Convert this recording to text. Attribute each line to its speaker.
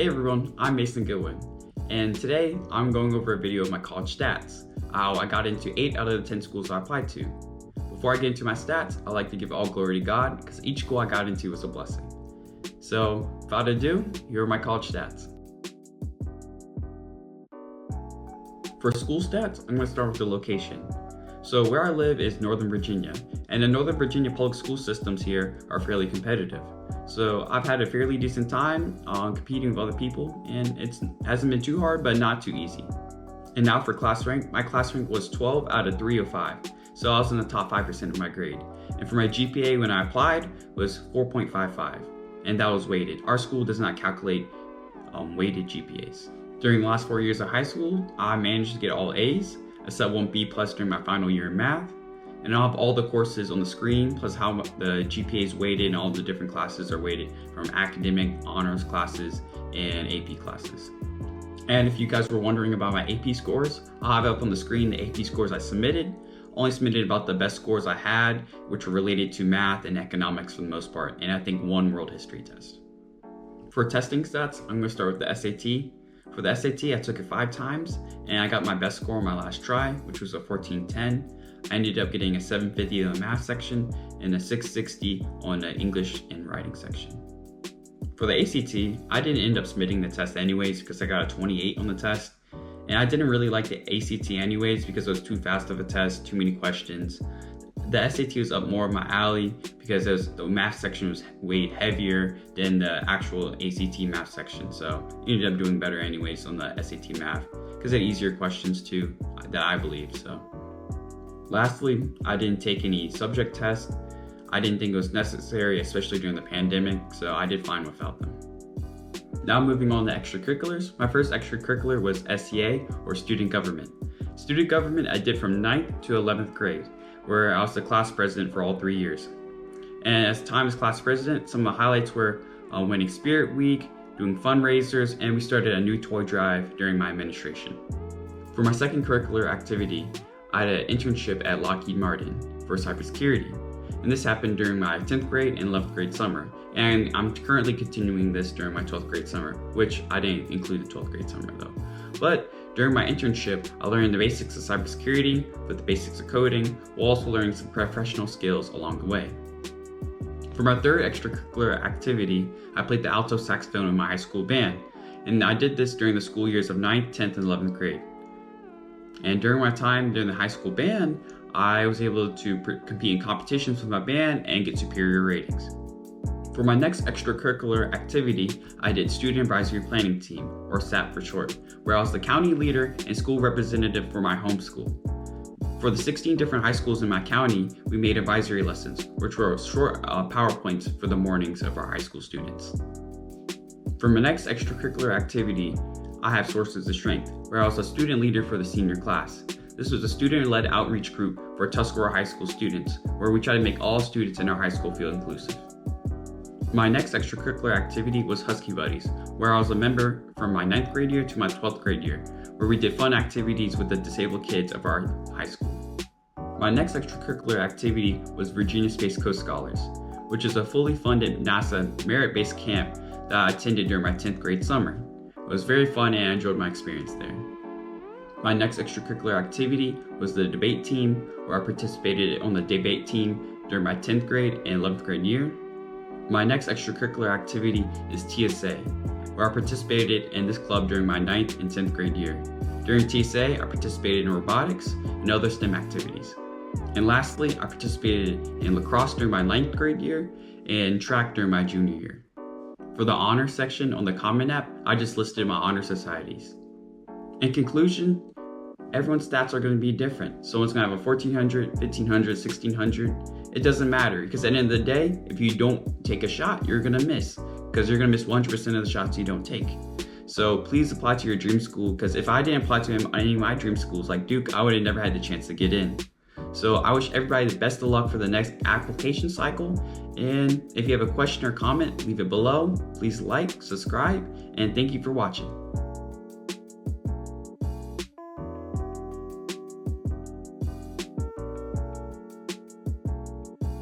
Speaker 1: Hey everyone, I'm Mason Goodwin, and today I'm going over a video of my college stats, how I got into 8 out of the 10 schools I applied to. Before I get into my stats, I like to give all glory to God because each school I got into was a blessing. So, without ado, here are my college stats. For school stats, I'm going to start with the location. So where I live is Northern Virginia, and the Northern Virginia public school systems here are fairly competitive. So I've had a fairly decent time competing with other people, and it hasn't been too hard, but not too easy. And now for class rank, my class rank was 12 out of 305, so I was in the top 5% of my grade. And for my GPA when I applied was 4.55, and that was weighted. Our school does not calculate weighted GPAs. During the last 4 years of high school, I managed to get all A's, except 1 B+ during my final year in math. And I'll have all the courses on the screen, plus how the GPA is weighted and all the different classes are weighted from academic, honors classes, and AP classes. And if you guys were wondering about my AP scores, I'll have up on the screen the AP scores I submitted. Only submitted about the best scores I had, which were related to math and economics for the most part, and I think 1 world history test. For testing stats, I'm going to start with the SAT. For the SAT, I took it 5 times, and I got my best score on my last try, which was a 1410. I ended up getting a 750 in the math section and a 660 on the English and writing section. For the ACT, I didn't end up submitting the test anyways because I got a 28 on the test, and I didn't really like the ACT anyways because it was too fast of a test, too many questions. The SAT was up more of my alley because the math section was way heavier than the actual ACT math section, so I ended up doing better anyways on the SAT math because it had easier questions too, that I believe. So lastly, I didn't take any subject tests. I didn't think it was necessary, especially during the pandemic, so I did fine without them. Now moving on to extracurriculars. My first extracurricular was SCA, or student government. Student government I did from 9th to 11th grade, where I was the class president for all 3 years. And as time as class president, some of the highlights were winning Spirit Week, doing fundraisers, and we started a new toy drive during my administration. For my second curricular activity, I had an internship at Lockheed Martin for cybersecurity. And this happened during my 10th grade and 11th grade summer. And I'm currently continuing this during my 12th grade summer, which I didn't include the 12th grade summer though. But during my internship, I learned the basics of cybersecurity, with the basics of coding, while also learning some professional skills along the way. For my third extracurricular activity, I played the alto saxophone in my high school band, and I did this during the school years of 9th, 10th, and 11th grade. And during my time during the high school band, I was able to compete in competitions with my band and get superior ratings. For my next extracurricular activity, I did Student Advisory Planning Team, or SAP for short, where I was the county leader and school representative for my home school. For the 16 different high schools in my county, we made advisory lessons, which were short PowerPoints for the mornings of our high school students. For my next extracurricular activity, I have Sources of Strength, where I was a student leader for the senior class. This was a student-led outreach group for Tuscarora High School students, where we try to make all students in our high school feel inclusive. My next extracurricular activity was Husky Buddies, where I was a member from my 9th grade year to my 12th grade year, where we did fun activities with the disabled kids of our high school. My next extracurricular activity was Virginia Space Coast Scholars, which is a fully funded NASA merit-based camp that I attended during my 10th grade summer. It was very fun and I enjoyed my experience there. My next extracurricular activity was the debate team, where I participated on the debate team during my 10th grade and 11th grade year. My next extracurricular activity is TSA, where I participated in this club during my 9th and 10th grade year. During TSA, I participated in robotics and other STEM activities. And lastly, I participated in lacrosse during my 9th grade year and track during my junior year. For the honor section on the Common App, I just listed my honor societies. In conclusion, everyone's stats are going to be different. Someone's going to have a 1400, 1500, 1600. It doesn't matter, because at the end of the day, if you don't take a shot, you're going to miss, because you're going to miss 100% of the shots you don't take. So please apply to your dream school, because if I didn't apply to any of my dream schools like Duke, I would have never had the chance to get in. So I wish everybody the best of luck for the next application cycle. And if you have a question or comment, leave it below. Please like, subscribe, and thank you for watching.